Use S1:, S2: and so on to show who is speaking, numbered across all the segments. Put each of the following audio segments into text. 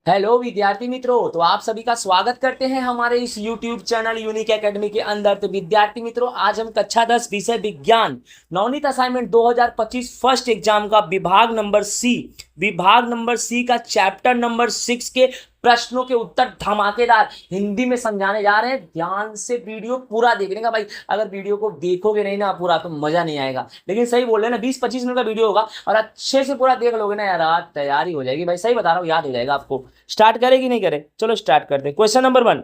S1: Hello विद्यार्थी मित्रों, तो आप सभी का स्वागत करते हैं हमारे इस YouTube चैनल यूनिक एकेडमी के अंदर। तो विद्यार्थी मित्रों, आज हम कक्षा 10 विषय विज्ञान नवनीत असाइनमेंट 2025 फर्स्ट एग्जाम का विभाग नंबर सी का चैप्टर नंबर 6 के प्रश्नों के उत्तर धमाकेदार हिंदी में समझाने जा रहे हैं। ध्यान से वीडियो पूरा देखने का भाई। अगर वीडियो को देखोगे नहीं ना पूरा तो मजा नहीं आएगा। लेकिन सही बोल रहे हैं ना, 20-25 मिनट का वीडियो होगा और अच्छे से पूरा देख लोगे ना यार, आज तैयारी हो जाएगी भाई। सही बता रहा हूँ, याद हो जाएगा आपको। स्टार्ट करें कि नहीं करें? चलो स्टार्ट करते हैं। Question number 1।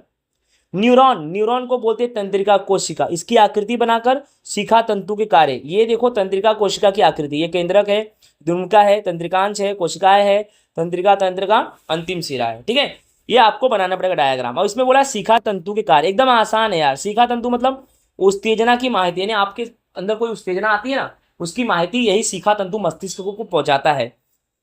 S1: न्यूरॉन न्यूरॉन को बोलते हैं तंत्रिका कोशिका। इसकी आकृति बनाकर शिखा तंतु के कार्य। ये देखो तंत्रिका कोशिका की आकृति, ये केंद्रक है, द्विमुखा है, तंत्रिकांश है, कोशिकाएं है, तंत्रिका तंत्र का अंतिम सिरा है। ठीक है, ये आपको बनाना पड़ेगा डायग्राम। और इसमें बोला शिखा तंतु के कार्य, एकदम आसान है यार। शिखा तंतु मतलब उत्तेजना की माहिती, यानी आपके अंदर कोई उत्तेजना आती है ना, उसकी माहिती यही शिखा तंतु मस्तिष्क को पहुंचाता है।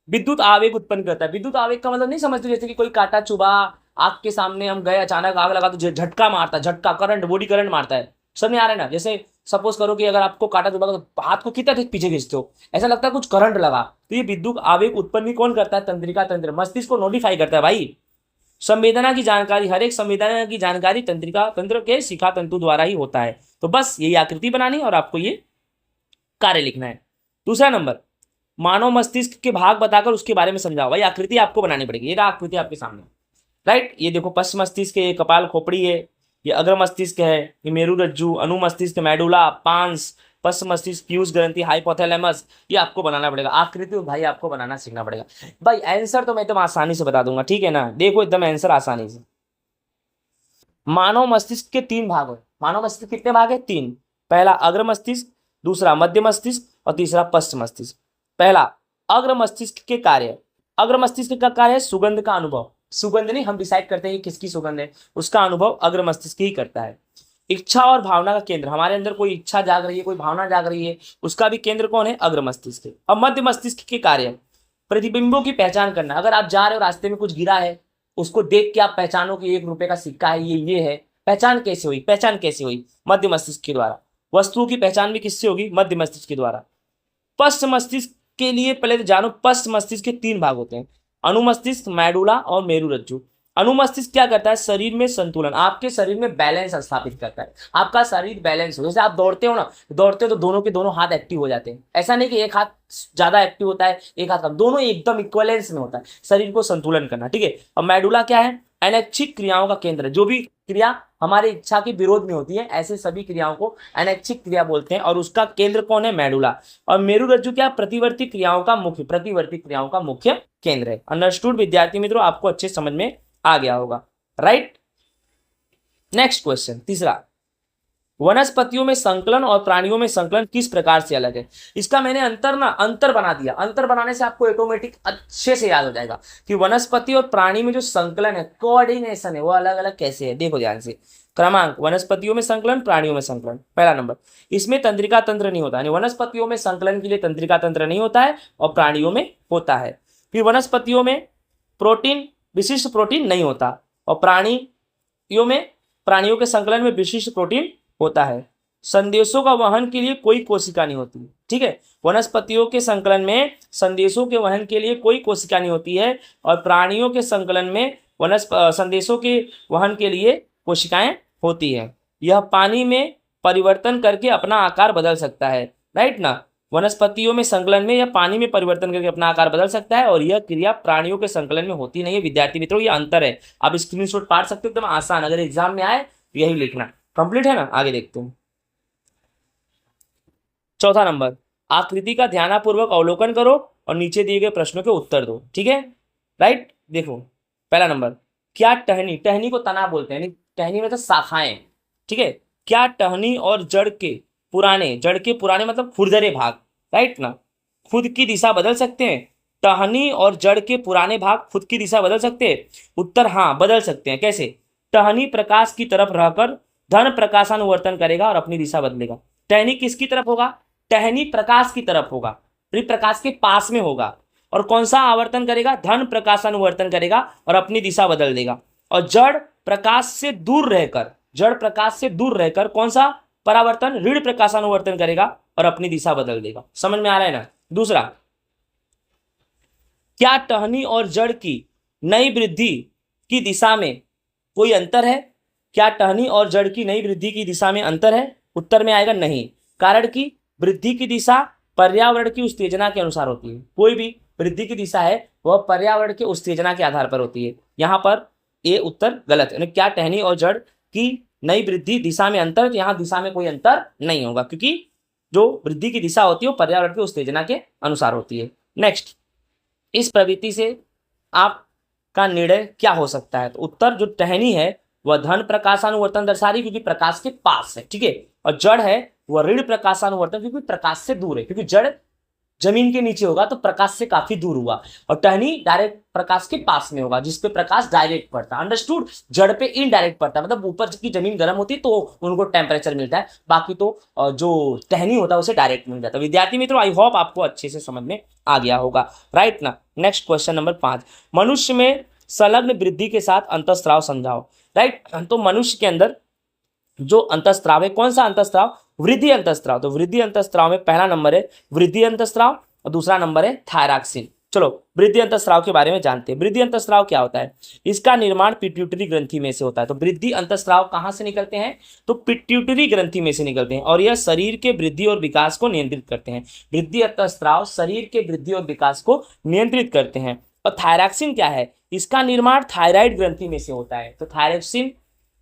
S1: विद्युत आवेग उत्पन्न करता है। विद्युत आवेग का मतलब नहीं समझते, जैसे कि कोई कांटा चुभा, आग के सामने हम गए, अचानक आग लगा तो झटका मारता है, झटका करंट, बॉडी करंट मारता है। समझ में आ रहा है ना? जैसे सपोज करो कि अगर आपको कांटा चुभा तो हाथ को कितना पीछे खींचते हो, ऐसा लगता है कुछ करंट लगा। तो ये विद्युत आवेग उत्पन्न भी कौन करता है? तंत्रिका तंत्र, मस्तिष्क को नोटिफाई करता है भाई। संवेदना की जानकारी, हर एक संवेदना की जानकारी तंत्रिका तंत्र के शिखा तंतु द्वारा ही होता है। तो बस यही आकृति बनानी और आपको ये कार्य लिखना है। दूसरा नंबर, मानव मस्तिष्क के भाग बताकर उसके बारे में समझाओ। भाई आकृति आपको बनानी पड़ेगी। ये आकृति आपके सामने, राइट। ये देखो पश्च मस्तिष्क है, कपाल खोपड़ी है, ये अग्र मस्तिष्क है, ये मेरु रज्जु, अनु मस्तिष्क, मेडुला, पांस, पश्च मस्तिष्क, पीयूष ग्रंथि, हाइपोथैलेमस। ये आपको बनाना पड़ेगा आकृति, भाई आपको बनाना सीखना पड़ेगा। भाई आंसर तो मैं एकदम आसानी से बता दूंगा, ठीक है ना? देखो एकदम आंसर आसानी से। मानव मस्तिष्क के 3 भाग है। मानव मस्तिष्क कितने भाग है? 3। पहला अग्र मस्तिष्क, दूसरा मध्य मस्तिष्क और तीसरा पश्च मस्तिष्क। पहला अग्र मस्तिष्क के कार्य। अग्र मस्तिष्क का कार्य है सुगंध का अनुभव। सुगंध नहीं, हम डिसाइड करते हैं कि किसकी सुगंध है, उसका अनुभव अग्र मस्तिष्क ही करता है। इच्छा और भावना का केंद्र, हमारे अंदर कोई इच्छा जाग रही है, कोई भावना जाग रही है, उसका भी केंद्र कौन है? अग्र मस्तिष्क है। अब मध्य मस्तिष्क के कार्य, प्रतिबिंबों की पहचान करना। अगर आप जा रहे हो, रास्ते में कुछ गिरा है, उसको देख के आप पहचानो कि 1 रुपए का सिक्का है, ये है। पहचान कैसे हुई? पहचान कैसे हुई? मध्य मस्तिष्क के द्वारा। वस्तुओं की पहचान भी किससे होगी? मध्य मस्तिष्क के द्वारा। पश्च मस्तिष्क के लिए पहले तो जानो, पश्च मस्तिष्क के 3 भाग होते हैं, अनुमस्तिष्क, मेडुला और मेरु रज्जु। अनुमस्तिष्क क्या करता है? शरीर में संतुलन, आपके शरीर में बैलेंस स्थापित करता है। आपका शरीर बैलेंस हो, जैसे आप दौड़ते हो ना, दौड़ते हो तो दोनों के दोनों हाथ एक्टिव हो जाते हैं। ऐसा नहीं कि एक हाथ ज्यादा एक्टिव होता है, एक हाथ कम, दोनों एकदम इक्वलेंस में होता है। शरीर को संतुलन करना, ठीक है। और मेडुला क्या है? अनैच्छिक क्रियाओं का केंद्र। जो भी क्रिया हमारी इच्छा के विरोध में होती है, ऐसे सभी क्रियाओं को अनैच्छिक क्रिया बोलते हैं और उसका केंद्र कौन है? मेडुला। और मेरु रज्जु क्या? प्रतिवर्ती क्रियाओं का मुख्य केंद्र है। अंडरस्टूड विद्यार्थी मित्रों? आपको अच्छे समझ में आ गया होगा, राइट। नेक्स्ट क्वेश्चन, तीसरा। वनस्पतियों में संकलन और प्राणियों में संकलन किस प्रकार से अलग है? इसका मैंने अंतर बना दिया। अंतर बनाने से आपको ऑटोमेटिक अच्छे से याद हो जाएगा कि वनस्पति और प्राणी में जो संकलन है, कोऑर्डिनेशन है, वो अलग अलग कैसे है। देखो ध्यान से। क्रमांक, वनस्पतियों में संकलन, प्राणियों में संकलन। पहला नंबर, इसमें तंत्रिका तंत्र नहीं होता, यानी वनस्पतियों में संकलन के लिए तंत्रिका तंत्र नहीं होता है और प्राणियों में होता है। फिर वनस्पतियों में प्रोटीन, विशिष्ट प्रोटीन नहीं होता और प्राणियों के संकलन में विशिष्ट प्रोटीन होता है। संदेशों का वहन के लिए कोई कोशिका नहीं होती, ठीक है। वनस्पतियों के संकलन में संदेशों के वहन के लिए कोई कोशिका नहीं होती है और प्राणियों के संकलन में संदेशों के वहन के लिए कोशिकाएं होती है। यह पानी में परिवर्तन करके अपना आकार बदल सकता है, राइट ना। वनस्पतियों में संकलन में यह पानी में परिवर्तन करके अपना आकार बदल सकता है और यह क्रिया प्राणियों के संकलन में होती नहीं है। विद्यार्थी मित्रों, ये अंतर है। आप स्क्रीनशॉट पाड़ सकते हो, एकदम आसान। अगर एग्जाम में आए तो यही लिखना। कंप्लीट है ना? आगे देखते हैं। चौथा नंबर, आकृति का ध्यानपूर्वक अवलोकन करो और नीचे दिए गए प्रश्नों के उत्तर दो, ठीक है, राइट। देखो पहला नंबर, क्या टहनी, टहनी को तना बोलते हैं, टहनी में तो शाखाएं, ठीक है। क्या टहनी और जड़ के पुराने मतलब खुरदरे भाग, राइट ना, खुद की दिशा बदल सकते हैं? टहनी और जड़ के पुराने भाग खुद की दिशा बदल सकते हैं? उत्तर हाँ, बदल सकते हैं। कैसे? टहनी प्रकाश की तरफ रहकर धन प्रकाशानुवर्तन करेगा और अपनी दिशा बदलेगा। टहनी किसकी तरफ होगा? टहनी प्रकाश की तरफ होगा, प्रकाश के पास में होगा। और कौन सा आवर्तन करेगा? धन प्रकाशानुवर्तन करेगा और अपनी दिशा बदल देगा। और जड़ प्रकाश से दूर रहकर कौन सा परावर्तन? ऋण प्रकाशानुवर्तन करेगा और अपनी दिशा बदल देगा। समझ में आ रहा है ना? दूसरा, क्या टहनी और जड़ की नई वृद्धि की दिशा में कोई अंतर है? क्या टहनी और जड़ की नई वृद्धि की दिशा में अंतर है? उत्तर में आएगा नहीं। कारण कि वृद्धि की दिशा पर्यावरण की उत्तेजना के अनुसार होती है। कोई भी वृद्धि की दिशा है वह पर्यावरण के उत्तेजना के आधार पर होती है। यहाँ पर ये उत्तर गलत है। क्या टहनी और जड़ की नई वृद्धि दिशा में अंतर? तो यहाँ दिशा में कोई अंतर नहीं होगा, क्योंकि जो वृद्धि की दिशा होती है वो पर्यावरण की उत्तेजना के अनुसार होती है। नेक्स्ट, इस प्रवृत्ति से आपका निर्णय क्या हो सकता है? तो उत्तर, जो टहनी है वह धन प्रकाशानुवर्तन दर्शा रही क्योंकि प्रकाश के पास है, ठीक है। और जड़ है वह ऋण प्रकाशानुवर्तन क्योंकि प्रकाश से दूर है, क्योंकि जड़ जमीन के नीचे होगा तो प्रकाश से काफी दूर हुआ, और टहनी डायरेक्ट प्रकाश के पास में होगा जिसपे प्रकाश डायरेक्ट पड़ता है। अंडरस्टूड? जड़ पे इनडायरेक्ट पड़ता है, मतलब ऊपर की जमीन गर्म होती है तो उनको टेम्परेचर मिलता है, बाकी तो जो टहनी होता है उसे डायरेक्ट मिल जाता है। विद्यार्थी मित्रों, आई होप आपको अच्छे से समझ में आ गया होगा, राइट ना। नेक्स्ट क्वेश्चन नंबर 5, मनुष्य में संलग्न वृद्धि के साथ अंतःस्राव समझाओ। राइट, तो मनुष्य के अंदर जो अंतःस्राव है, कौन सा अंतःस्राव? वृद्धि अंतःस्राव। तो वृद्धि अंतःस्राव में पहला नंबर है वृद्धि अंतःस्राव और दूसरा नंबर है थायरॉक्सिन। चलो वृद्धि अंतःस्राव के बारे में जानते हैं। वृद्धि अंतःस्राव क्या होता है? इसका निर्माण पिट्यूटरी ग्रंथि में से होता है। तो वृद्धि अंतःस्राव कहाँ से निकलते हैं? तो पिट्यूटरी ग्रंथि में से निकलते हैं, और यह शरीर के वृद्धि और विकास को नियंत्रित करते हैं। वृद्धि अंतःस्राव शरीर के वृद्धि और विकास को नियंत्रित करते हैं। और थायरॉक्सिन क्या है? इसका निर्माण थायराइड ग्रंथि में से होता है। तो थायरॉक्सिन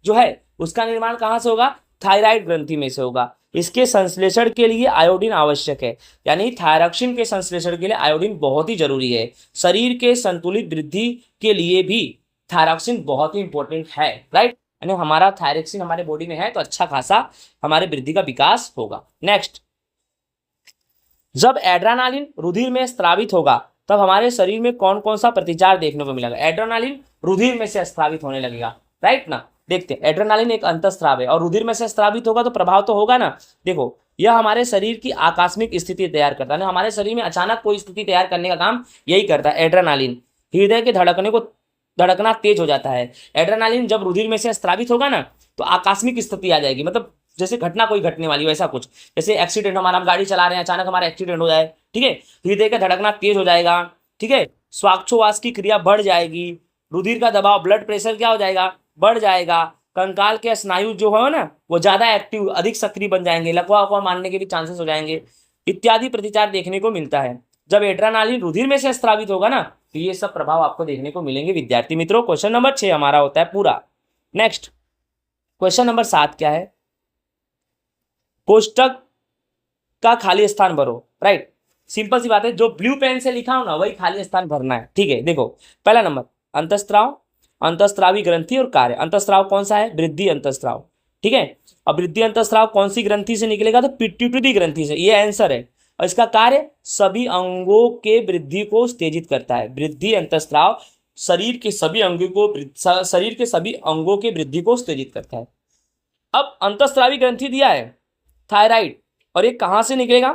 S1: जो है उसका निर्माण कहाँ से होगा? थायराइड ग्रंथि में से होगा। इसके संश्लेषण के लिए आयोडीन आवश्यक है, यानी थायरॉक्सिन के संश्लेषण के लिए आयोडीन बहुत ही जरूरी है। शरीर के संतुलित वृद्धि के लिए भी थायरॉक्सिन बहुत ही इंपॉर्टेंट है, राइट। यानी हमारा थायरॉक्सिन हमारे बॉडी में है तो अच्छा खासा हमारे वृद्धि का विकास होगा। नेक्स्ट, जब एड्रेनालिन रुधिर में स्रावित होगा तब हमारे शरीर में कौन कौन सा प्रतिचार देखने को मिलेगा? एड्रेनालिन रुधिर में से स्रावित होने लगेगा, राइट ना। देखते हैं, एड्रेनालिन एक अंतःस्राव है और रुधिर में से स्रावित होगा तो प्रभाव तो होगा ना। देखो, यह हमारे शरीर की आकस्मिक स्थिति तैयार करता है, हमारे शरीर में अचानक कोई स्थिति तैयार करने का काम यही करता है एड्रेनालिन। हृदय के धड़कना तेज हो जाता है। एड्रेनालिन जब रुधिर में से स्रावित होगा ना तो आकस्मिक स्थिति आ जाएगी, मतलब जैसे घटना कोई घटने वाली, वैसा कुछ। जैसे एक्सीडेंट, हमारा हम गाड़ी चला रहे हैं, अचानक हमारा एक्सीडेंट हो जाए, ठीक है, हृदय का धड़कना तेज हो जाएगा, ठीक है, श्वासोच्छ्वास की क्रिया बढ़ जाएगी, रुधिर का दबाव, ब्लड प्रेशर क्या हो जाएगा? बढ़ जाएगा। कंकाल के स्नायु जो है ना वो ज्यादा एक्टिव, अधिक सक्रिय बन जाएंगे, लकवा वकवा मारने के भी चांसेस हो जाएंगे, इत्यादि प्रतिचार देखने को मिलता है जब एड्रेनालिन रुधिर में से स्रावित होगा ना। तो ये सब प्रभाव आपको देखने को मिलेंगे विद्यार्थी मित्रों। क्वेश्चन नंबर 6 हमारा होता है पूरा। नेक्स्ट, क्वेश्चन नंबर 7 क्या है? कोष्टक का खाली स्थान भरो, राइट। सिंपल सी बात है, जो ब्लू पेन से लिखा हो ना वही खाली स्थान भरना है, ठीक है। देखो, पहला नंबर अंतःस्राव, अंतःस्रावी ग्रंथि और कार्य। अंतःस्राव कौन सा है? वृद्धि अंतःस्राव, ठीक है। अब वृद्धि अंतःस्राव कौन सी ग्रंथि से निकलेगा? तो पिट्यूटरी ग्रंथि से, ये आंसर है। और इसका कार्य सभी अंगों के वृद्धि को उत्तेजित करता है। वृद्धि अंतःस्राव शरीर के सभी अंगों के वृद्धि को उत्तेजित करता है। अब अंतःस्रावी ग्रंथि दिया है थायराइड, और ये कहां से निकलेगा?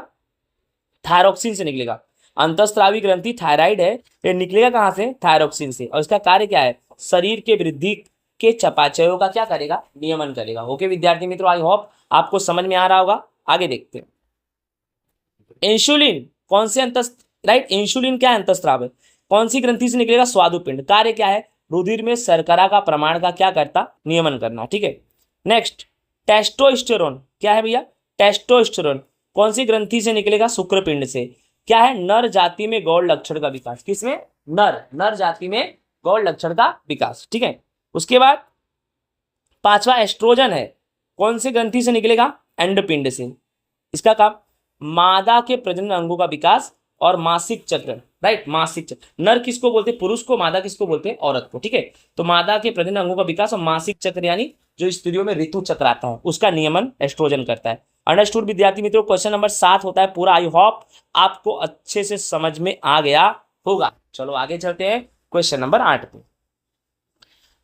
S1: थायरॉक्सिन से निकलेगा। अंतःस्रावी ग्रंथि थायराइड है, ये निकलेगा कहां से? थायरॉक्सिन से। और इसका कार्य क्या है? शरीर के वृद्धि के चयापचयों का क्या करेगा? नियमन करेगा। ओके विद्यार्थी मित्रों, आई होप आपको समझ में आ रहा होगा। आगे देखते हैं, इंसुलिन कौन से राइट, इंसुलिन क्या अंतःस्राव है? कौन सी ग्रंथि से निकलेगा? स्वादुपिंड। कार्य क्या है? रुधिर में शर्करा का प्रमाण का क्या करता? नियमन करना, ठीक है। नेक्स्ट, टेस्टोस्टेरोन क्या है भैया? टेस्टोस्टेरोन कौन सी ग्रंथि से निकलेगा? शुक्रपिंड से। क्या है? नर जाति में गौड़ लक्षण का विकास। किसमें? नर जाति में गौड़ लक्षण का विकास, ठीक है। उसके बाद 5वां एस्ट्रोजन है, कौन सी ग्रंथि से निकलेगा? अंडपिंड से। इसका काम मादा के प्रजनन अंगों का विकास और मासिक चक्र, राइट। मासिक चक्र, नर किसको बोलते हैं? पुरुष को। मादा किसको बोलते हैं? औरत को, ठीक है। तो मादा के प्रजनन अंगों का विकास और मासिक चक्र यानी जो स्त्रियों में ऋतु चक्र आता है उसका नियमन एस्ट्रोजन करता है। अंडरस्टूड विद्यार्थी मित्रों। क्वेश्चन नंबर 7 होता है पूरा। आई होप आपको अच्छे से समझ में आ गया होगा। चलो आगे चलते हैं क्वेश्चन नंबर 8 पे।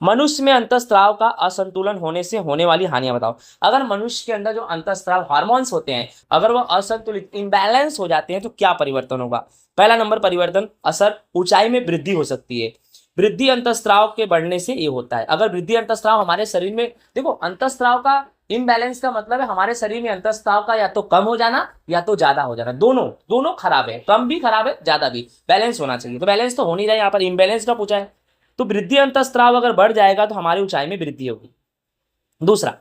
S1: मनुष्य में अंतःस्राव का असंतुलन होने से होने वाली हानियां बताओ। अगर मनुष्य के अंदर जो अंतःस्राव हार्मोन्स होते हैं अगर वह असंतुलित, इम्बैलेंस हो जाते हैं तो क्या परिवर्तन होगा? पहला नंबर परिवर्तन, असर, ऊंचाई में वृद्धि हो सकती है। वृद्धि अंतःस्राव के बढ़ने से ये होता है। अगर वृद्धि अंतःस्राव हमारे शरीर में, देखो अंतःस्राव का इम्बैलेंस का मतलब है हमारे शरीर में अंतःस्राव का या तो कम हो जाना या तो ज्यादा हो जाना, दोनों खराब है। कम भी खराब है, ज्यादा भी। बैलेंस होना चाहिए, तो बैलेंस तो हो नहीं रहा है, यहाँ पर इम्बैलेंस का पूछा है। तो वृद्धि अंतःस्राव अगर बढ़ जाएगा तो हमारी ऊंचाई में वृद्धि होगी। दूसरा,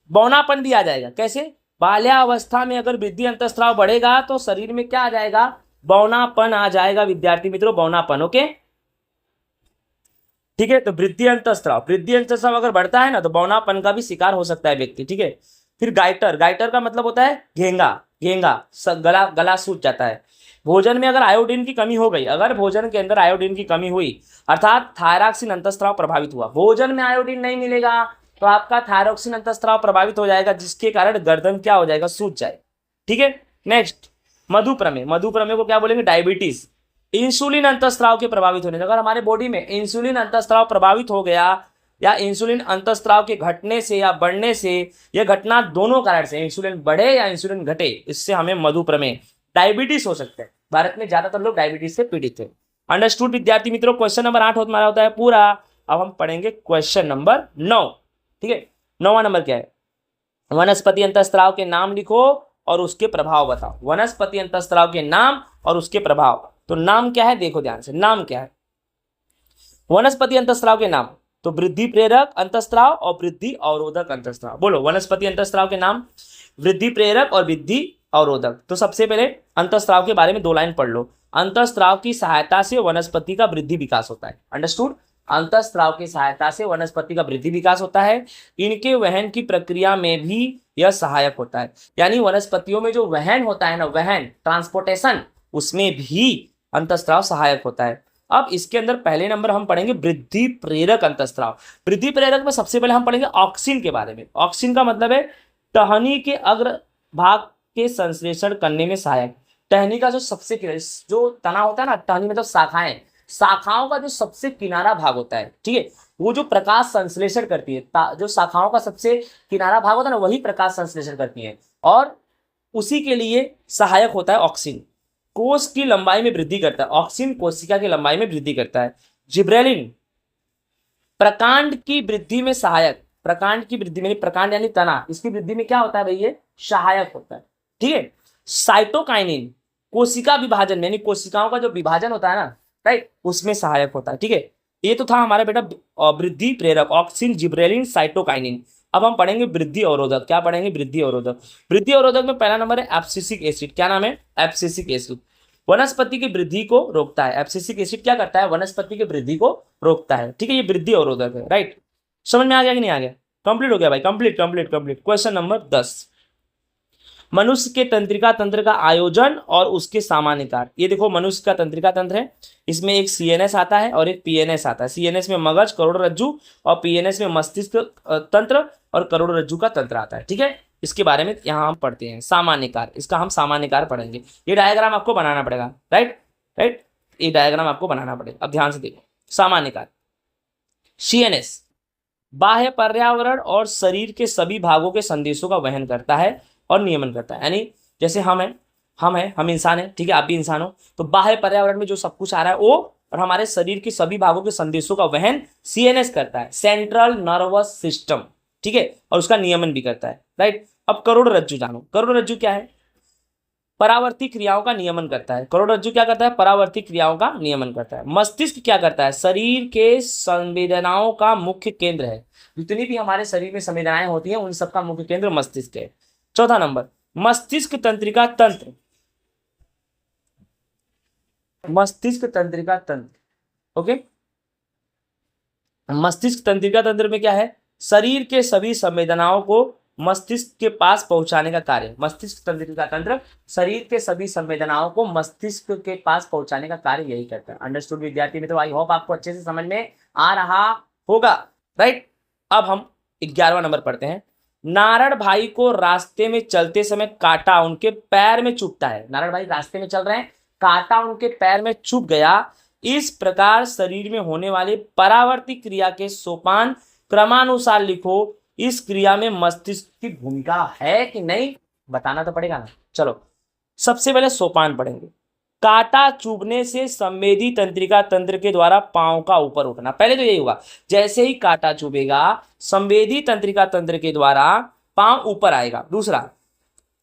S1: बौनापन भी आ जाएगा। कैसे? बाल्यावस्था में अगर वृद्धि अंतःस्राव बढ़ेगा तो शरीर में क्या आ जाएगा? बौनापन आ जाएगा विद्यार्थी मित्रों, बौनापन। ओके, ठीक है। तो वृद्धि अंतःस्राव अगर बढ़ता है ना तो बौनापन का भी शिकार हो सकता है व्यक्ति। ठीक है। फिर गाइटर का मतलब होता है घेंगा, गला सूज जाता है। भोजन में अगर आयोडीन की कमी हो गई, अगर भोजन के अंदर आयोडीन की कमी हुई अर्थात थायरॉक्सिन अंतःस्राव प्रभावित हुआ, भोजन में आयोडीन नहीं मिलेगा तो आपका थायरॉक्सिन अंतःस्राव प्रभावित हो जाएगा, जिसके कारण गर्दन क्या हो जाएगा? सूज जाए। ठीक है। नेक्स्ट, मधुप्रमेह को क्या बोलेंगे? डायबिटीज। इंसुलिन अंतःस्राव के प्रभावित होने से, अगर हमारे बॉडी में इंसुलिन अंतःस्राव प्रभावित हो गया या इंसुलिन अंतःस्राव के घटने से या बढ़ने से, यह घटना दोनों कारण से, इंसुलिन बढ़े या इंसुलिन घटे, इससे हमें मधुप्रमेह डायबिटीज हो सकता है। भारत में ज्यादातर लोग डायबिटीज से पीड़ित है। अंडरस्टूड विद्यार्थी मित्रों? क्वेश्चन नंबर 8 हमारा होता है पूरा। अब हम पढ़ेंगे क्वेश्चन नंबर 9। ठीक है। 9वां नंबर क्या है? वनस्पति अंतःस्राव के नाम लिखो और उसके प्रभाव बताओ। वनस्पति अंतःस्राव के नाम और उसके प्रभाव। तो नाम क्या है? देखो ध्यान से, नाम क्या है वनस्पति अंतःस्राव के नाम? तो वृद्धि प्रेरक अंतःस्राव और वृद्धि अवरोधक अंतःस्राव। बोलो वनस्पति अंतःस्राव के नाम, वृद्धि प्रेरक और वृद्धि अवरोधक। तो सबसे पहले अंतःस्राव के बारे में 2 लाइन पढ़ लो। अंतःस्राव की सहायता से वनस्पति का वृद्धि विकास होता है। अंडरस्टूड? अंतःस्राव की सहायता से वनस्पति का वृद्धि विकास होता है। इनके वहन की प्रक्रिया में भी यह सहायक होता है। यानी वनस्पतियों में जो वहन होता है ना, वहन, ट्रांसपोर्टेशन, उसमें भी अंतःस्राव सहायक होता है। अब इसके अंदर पहले नंबर हम पढ़ेंगे वृद्धि प्रेरक अंतःस्राव। वृद्धि प्रेरक में सबसे पहले हम पढ़ेंगे ऑक्सिन के बारे में। ऑक्सिन का मतलब है टहनी के अग्र भाग के संश्लेषण करने में सहायक। टहनी का जो सबसे जो तना होता है ना, टहनी में तो शाखाओं का जो सबसे किनारा भाग होता है, ठीक है, वो जो प्रकाश संश्लेषण करती है, जो शाखाओं का सबसे किनारा भाग होता है ना, वही प्रकाश संश्लेषण करती है और उसी के लिए सहायक होता है ऑक्सिन। कोश की लंबाई में वृद्धि करता है। ऑक्सिन कोशिका की लंबाई में वृद्धि करता है। जिब्रेलिन प्रकांड की वृद्धि में सहायक। प्रकांड की वृद्धि में, प्रकांड यानी तना, इसकी वृद्धि में क्या होता है भाई? ये सहायक होता है। ठीक है। साइटोकाइनिन कोशिका विभाजन, यानी कोशिकाओं का जो विभाजन होता है ना, राइट, उसमें सहायक होता है। ठीक है। ये तो था हमारा बेटा वृद्धि प्रेरक, ऑक्सिन, जिब्रेलिन, साइटोकाइनिन। अब हम पढ़ेंगे वृद्धि अवरोधक। क्या पढ़ेंगे? वृद्धि अवरोधक। वृद्धि अवरोधक में पहला नंबर है एब्सिसिक एसिड। क्या नाम है? Abscisic acid. वनस्पति की वृद्धि को रोकता है। एब्सिसिक एसिड क्या करता है? वनस्पति की वृद्धि को रोकता है। ठीक है, ये वृद्धि अवरोधक है। राइट, समझ में आ गया कि नहीं आ गया? कंप्लीट हो गया भाई, कंप्लीट। क्वेश्चन नंबर 10, मनुष्य के तंत्रिका तंत्र का आयोजन और उसके सामान्य कार्य। ये देखो मनुष्य का तंत्रिका तंत्र है, इसमें एक सीएनएस आता है और एक पीएनएस आता है। सीएनएस में मगज, करोड़रज्जु, और पीएनएस में मस्तिष्क तंत्र और करोड़रज्जु का तंत्र आता है। ठीक है, इसके बारे में यहाँ हम पढ़ते हैं। सामान्य कार्य, इसका हम सामान्य कार्य पढ़ेंगे। ये डायग्राम आपको बनाना पड़ेगा। राइट, ये डायग्राम आपको बनाना पड़ेगा। अब ध्यान से देखो, सामान्य कार्य। सीएनएस बाह्य पर्यावरण और शरीर के सभी भागों के संदेशों का वहन करता है और नियमन करता है। यानी जैसे हम इंसान हैं, ठीक है, आप भी इंसान हो, तो बाह्य पर्यावरण में जो सब कुछ आ रहा है वो, और हमारे शरीर के सभी भागों के संदेशों का वहन सीएनएस करता है, सेंट्रल नर्वस सिस्टम। ठीक है, और उसका नियमन भी करता है। राइट, अब करोड़रज्जु जानो। करोड़रज्जु क्या है? परावर्ती क्रियाओं का नियमन करता है। करोड़रज्जु क्या करता है? परावर्ती क्रियाओं का नियमन करता है। मस्तिष्क क्या करता है? शरीर के संवेदनाओं का मुख्य केंद्र है। जितनी भी हमारे शरीर में संवेदनाएं होती हैं उन सबका मुख्य केंद्र मस्तिष्क है। चौथा नंबर, मस्तिष्क तंत्रिका तंत्र। मस्तिष्क तंत्रिका तंत्र, ओके। मस्तिष्क तंत्रिका तंत्र में क्या है? शरीर के सभी संवेदनाओं को मस्तिष्क के पास पहुंचाने का कार्य। मस्तिष्क तंत्रिका तंत्र शरीर के सभी संवेदनाओं को मस्तिष्क के पास पहुंचाने का कार्य यही करता है। अंडरस्टूड विद्यार्थी मित्रों? आई होप आपको अच्छे से समझ में आ रहा होगा। राइट, अब हम 11वां नंबर पढ़ते हैं। नारायण भाई को रास्ते में चलते समय कांटा उनके पैर में चुभता है। नारायण भाई रास्ते में चल रहे हैं, कांटा उनके पैर में चुभ गया। इस प्रकार शरीर में होने वाली परावर्ती क्रिया के सोपान क्रमानुसार लिखो। इस क्रिया में मस्तिष्क की भूमिका है कि नहीं, बताना तो पड़ेगा ना। चलो सबसे पहले सोपान पढ़ेंगे। कांटा चुभने से संवेदी तंत्रिका तंत्र के द्वारा पांव का ऊपर उठना। पहले तो यही होगा, जैसे ही कांटा चुभेगा संवेदी तंत्रिका तंत्र के द्वारा पांव ऊपर आएगा। दूसरा,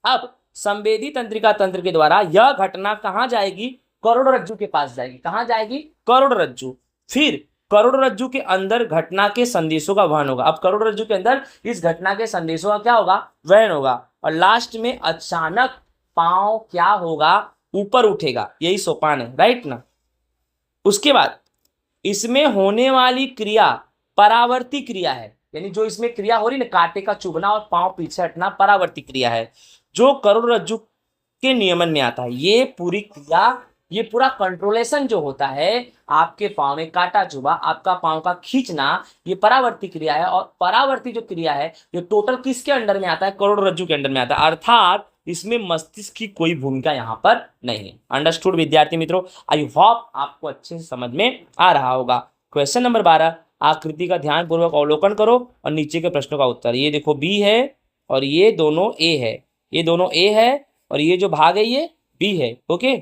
S1: अब संवेदी तंत्रिका तंत्र के द्वारा यह घटना कहां जाएगी? करोड़रज्जु के पास जाएगी। कहां जाएगी? करोड़रज्जु। फिर करोड़रज्जु के अंदर घटना के संदेशों का वहन होगा। अब करोड़रज्जु के अंदर इस घटना के संदेशों का क्या होगा, वहन होगा। और लास्ट में अचानक पांव क्या होगा, ऊपर उठेगा, यही सोपान है, राइट ना। उसके बाद इसमें होने वाली क्रिया परावर्ती क्रिया है, यानी जो इसमें क्रिया हो रही ना, कांटे का चुभना और पांव पीछे हटना, परावर्ती क्रिया है, जो करोड़रज्जु के नियमन में आता है। ये पूरी क्रिया, ये पूरा कंट्रोलेशन जो होता है, आपके पांव में कांटा चुभा, आपका पांव का खींचना, ये परावर्ती क्रिया है। और परावर्ती जो क्रिया है ये टोटल किसके अंडर में आता है, करोड़रज्जु के अंडर में आता है, अर्थात इसमें मस्तिष्क की कोई भूमिका यहाँ पर नहीं है। अंडरस्टूड विद्यार्थी मित्रों, आई होप आपको अच्छे से समझ में आ रहा होगा। क्वेश्चन नंबर 12, आकृति का ध्यान पूर्वक अवलोकन करो और नीचे के प्रश्नों का उत्तर। ये देखो बी है और ये दोनों ए है, ये दोनों ए है और ये जो भाग है ये बी है। ओके,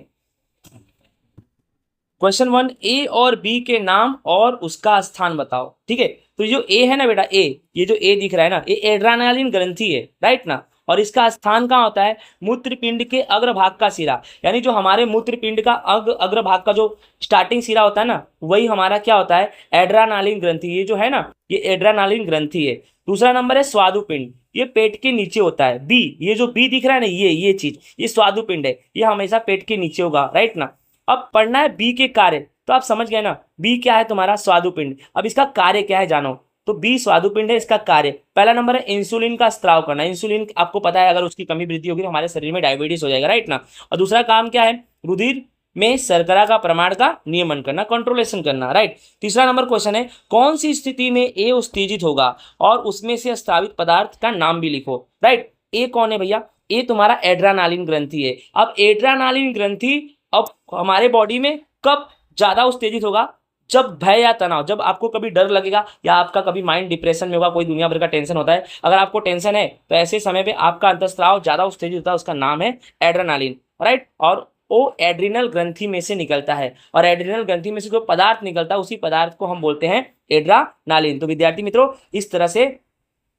S1: क्वेश्चन 1, ए और बी के नाम और उसका स्थान बताओ। ठीक है, तो जो ए है ना बेटा, ए, ये जो ए दिख रहा है ना, ये एड्रेनालिन ग्रंथि है, राइट ना। और इसका स्थान कहाँ होता है, मूत्रपिंड के अग्रभाग का सिरा, यानी जो हमारे मूत्रपिंड का अग्रभाग का जो स्टार्टिंग सिरा होता है ना, वही हमारा क्या होता है, एड्रेनालिन ग्रंथि। ये जो है ना, ये एड्रेनालिन ग्रंथि है। दूसरा नंबर है स्वादुपिंड, ये पेट के नीचे होता है। बी, ये जो बी दिख रहा है ना, ये चीज, ये स्वादुपिंड है, ये हमेशा पेट के नीचे होगा, राइट ना। अब पढ़ना है बी के कार्य, तो आप समझ गए ना, बी क्या है तुम्हारा, स्वादुपिंड। अब इसका कार्य क्या है जानो, तो बी स्वादुपिंड है, इसका कार्य पहला नंबर है इंसुलिन का स्त्राव करना। इंसुलिन आपको पता है, अगर उसकी कमी वृद्धि होगी तो हमारे शरीर में डायबिटीज हो जाएगा, राइट ना। और दूसरा काम क्या है, रुधिर में शर्करा का प्रमाण का नियमन करना, कंट्रोलेशन करना, राइट। तीसरा नंबर क्वेश्चन है, कौन सी स्थिति में ए उत्तेजित होगा और उसमें से स्रावित पदार्थ का नाम भी लिखो, राइट। ए कौन है भैया, ए तुम्हारा एड्रेनालिन ग्रंथि है। अब एड्रेनालिन ग्रंथि अब हमारे बॉडी में कब ज्यादा उत्तेजित होगा, जब भय या तनाव, जब आपको कभी डर लगेगा या आपका कभी माइंड डिप्रेशन में होगा, कोई दुनिया भर का टेंशन होता है, अगर आपको टेंशन है तो ऐसे समय पे आपका अंतःस्राव ज्यादा उत्तेजित होता है, उसका नाम है एड्रेनालिन, राइट। और वो एड्रिनल ग्रंथि में से निकलता है, और एड्रिनल ग्रंथि में से जो पदार्थ निकलता है उसी पदार्थ को हम बोलते हैं एड्रेनालिन। तो विद्यार्थी मित्रों, इस तरह से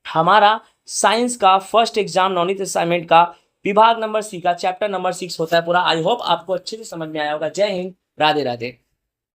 S1: हमारा साइंस का फर्स्ट एग्जाम नवनीत असाइनमेंट का विभाग नंबर सी का चैप्टर नंबर 6 होता है पूरा। आई होप आपको अच्छे से समझ में आया होगा। जय हिंद, राधे राधे।